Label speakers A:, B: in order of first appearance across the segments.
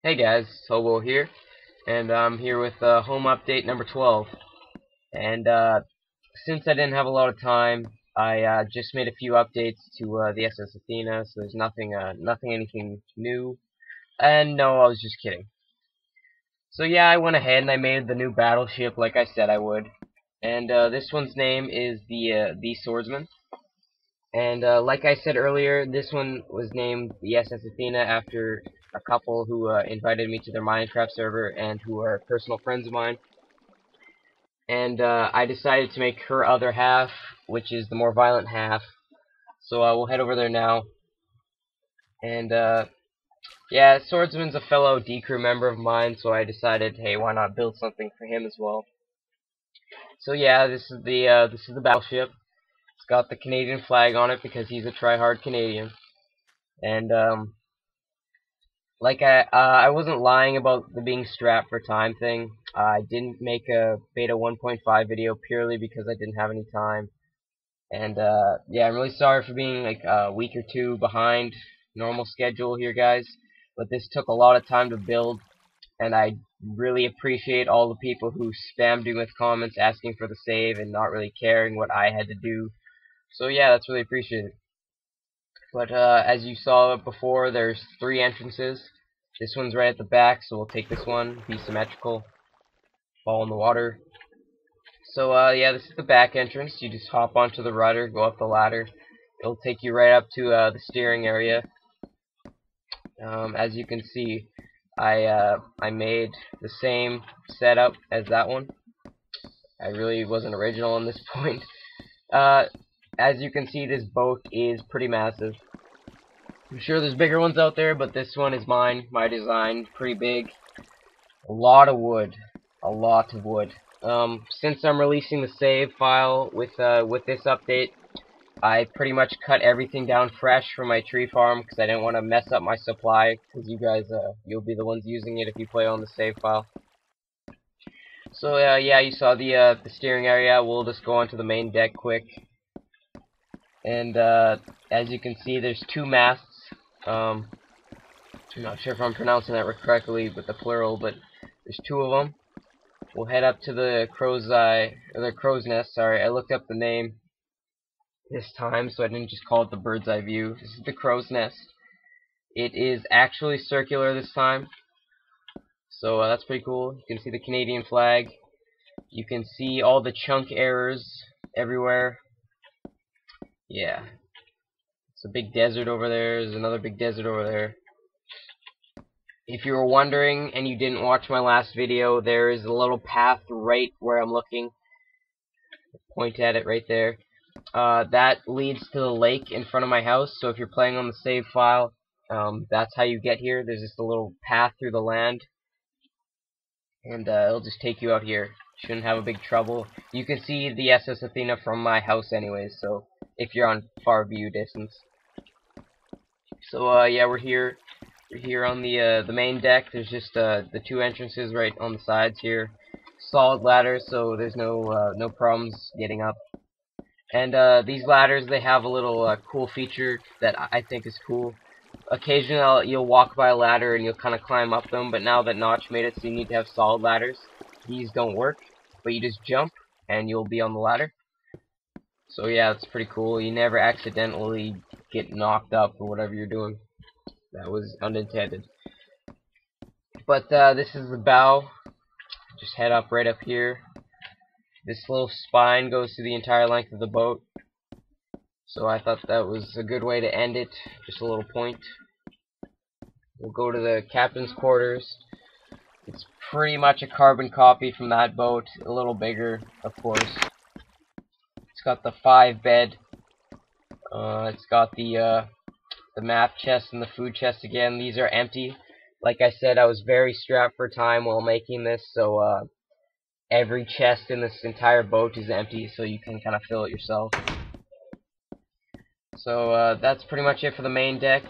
A: Hey guys, Hobo here, and I'm here with home update number 12. And since I didn't have a lot of time, I just made a few updates to the SS Athena, so there's nothing anything new. And no, I was just kidding. So yeah, I went ahead and I made the new battleship like I said I would. And this one's name is the Swordsman. And like I said earlier, this one was named the SS Athena after a couple who invited me to their Minecraft server and who are personal friends of mine. And I decided to make her other half, which is the more violent half. So we'll head over there now. And yeah, Swordsman's a fellow D-Crew member of mine, so I decided, hey, why not build something for him as well? So yeah, this is the battleship. It's got the Canadian flag on it because he's a try-hard Canadian. And like I wasn't lying about the being strapped for time thing. I didn't make a beta 1.5 video purely because I didn't have any time. And yeah, I'm really sorry for being like a week or two behind normal schedule here, guys. But this took a lot of time to build, and I really appreciate all the people who spammed me with comments asking for the save and not really caring what I had to do. So yeah, that's really appreciated. But as you saw before, there's 3 entrances. This one's right at the back, so we'll take this one, be symmetrical, fall in the water. So yeah, this is the back entrance. You just hop onto the rudder, go up the ladder. It'll take you right up to the steering area. As you can see, I made the same setup as that one. I really wasn't original on this point. As you can see, this boat is pretty massive. I'm sure there's bigger ones out there, but this one is mine, my design, pretty big. A lot of wood. A lot of wood. Since I'm releasing the save file with this update, I pretty much cut everything down fresh from my tree farm because I didn't want to mess up my supply, because you guys, you'll be the ones using it if you play on the save file. So yeah, you saw the steering area. We'll just go onto the main deck quick. And as you can see, there's 2 masts. I'm not sure if I'm pronouncing that correctly, but the plural, but there's 2 of them. We'll head up to the crow's nest. Sorry, I looked up the name this time, so I didn't just call it the bird's eye view. This is the crow's nest. It is actually circular this time, so that's pretty cool. You can see the Canadian flag. You can see all the chunk errors everywhere. Yeah. It's a big desert over there. There's another big desert over there. If you were wondering and you didn't watch my last video, there is a little path right where I'm looking. Point at it right there. That leads to the lake in front of my house, so if you're playing on the save file, that's how you get here. There's just a little path through the land, and it'll just take you out here. Shouldn't have a big trouble. You can see the SS Athena from my house anyways, so if you're on far view distance. So yeah, we're here on the main deck. There's just the 2 entrances right on the sides here. Solid ladders, so there's no problems getting up. And these ladders, they have a little cool feature that I think is cool. Occasionally you'll walk by a ladder and you'll kind of climb up them, but now that Notch made it so you need to have solid ladders, these don't work, but you just jump and you'll be on the ladder. So yeah, it's pretty cool. You never accidentally get knocked up or whatever you're doing. That was unintended. But this is the bow. Just head up right up here. This little spine goes through the entire length of the boat. So I thought that was a good way to end it. Just a little point. We'll go to the captain's quarters. It's pretty much a carbon copy from that boat. A little bigger, of course. It's got the 5 bed. It's got the map chest and the food chest again. These are empty. Like I said, I was very strapped for time while making this, so every chest in this entire boat is empty, so you can kind of fill it yourself. So that's pretty much it for the main deck.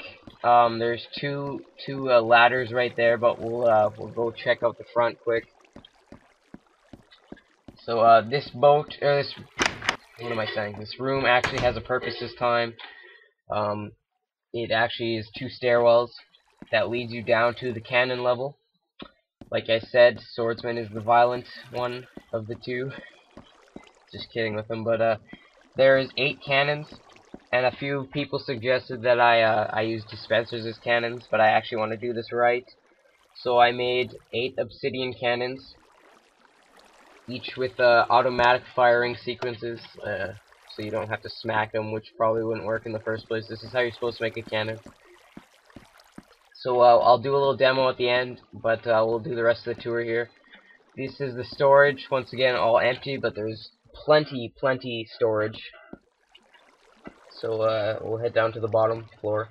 A: There's two ladders right there, but we'll go check out the front quick. So this boat, or this, what am I saying? This room actually has a purpose this time. It actually is 2 stairwells. that leads you down to the cannon level. Like I said, Swordsman is the violent one of the two. Just kidding with him, but there is 8 cannons, and a few people suggested that I use dispensers as cannons, but I actually want to do this right. So I made 8 obsidian cannons, each with automatic firing sequences, so you don't have to smack them, which probably wouldn't work in the first place. This is how you're supposed to make a cannon. So I'll do a little demo at the end, but we'll do the rest of the tour here. This is the storage, once again all empty, but there's plenty storage. So we'll head down to the bottom floor.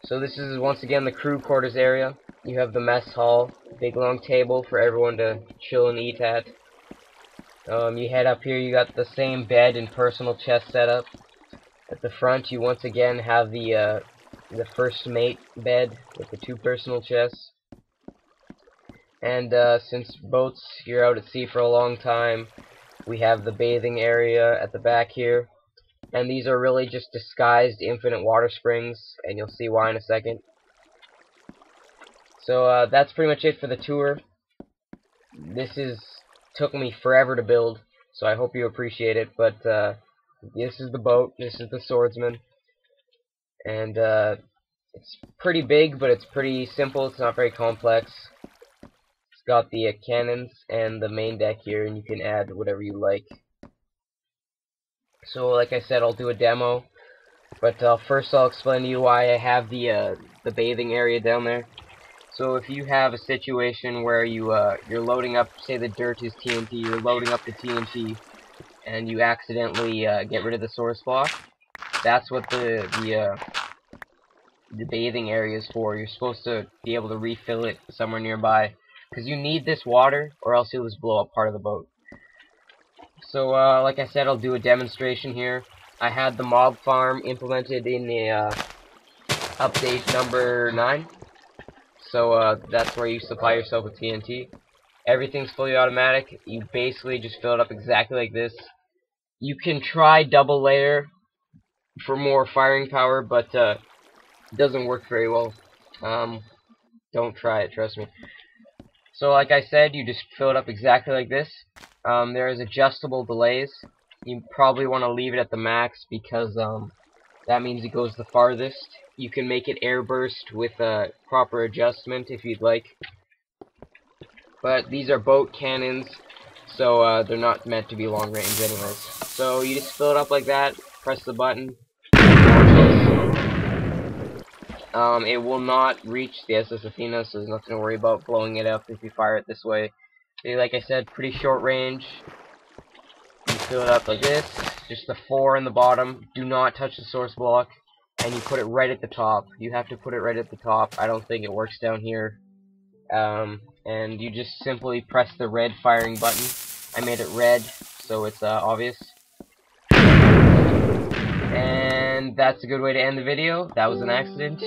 A: So this is once again the crew quarters area. You have the mess hall, big long table for everyone to chill and eat at. You head up here, you got the same bed and personal chest setup. At the front you once again have the first mate bed with the 2 personal chests. And since boats, you're out at sea for a long time, we have the bathing area at the back here. And these are really just disguised infinite water springs, and you'll see why in a second. So that's pretty much it for the tour. This took me forever to build, so I hope you appreciate it. But this is the boat, this is the Swordsman, and it's pretty big, but it's pretty simple. It's not very complex. It's got the cannons and the main deck here, and you can add whatever you like. So, like I said, I'll do a demo, but first I'll explain to you why I have the bathing area down there. So, if you have a situation where you're loading up, say the dirt is TNT, you're loading up the TNT, and you accidentally get rid of the source block, that's what the bathing area is for. You're supposed to be able to refill it somewhere nearby, because you need this water, or else you'll just blow up part of the boat. So, like I said, I'll do a demonstration here. I had the mob farm implemented in the update number 9. So, that's where you supply yourself with TNT. Everything's fully automatic. You basically just fill it up exactly like this. You can try double layer for more firing power, but it doesn't work very well. Don't try it, trust me. So, like I said, you just fill it up exactly like this. There is adjustable delays. You probably want to leave it at the max because that means it goes the farthest. You can make it airburst with a proper adjustment if you'd like. But these are boat cannons, so they're not meant to be long range anyways. So you just fill it up like that, press the button. It will not reach the SS Athena, so there's nothing to worry about blowing it up if you fire it this way. Like I said, pretty short range. You fill it up like this, just the 4 in the bottom. Do not touch the source block, and you put it right at the top. You have to put it right at the top. I don't think it works down here. And you just simply press the red firing button. I made it red, so it's obvious. And that's a good way to end the video. That was an accident.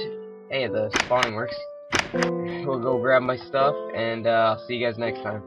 A: Hey, the spawning works. We'll go grab my stuff, and I'll see you guys next time.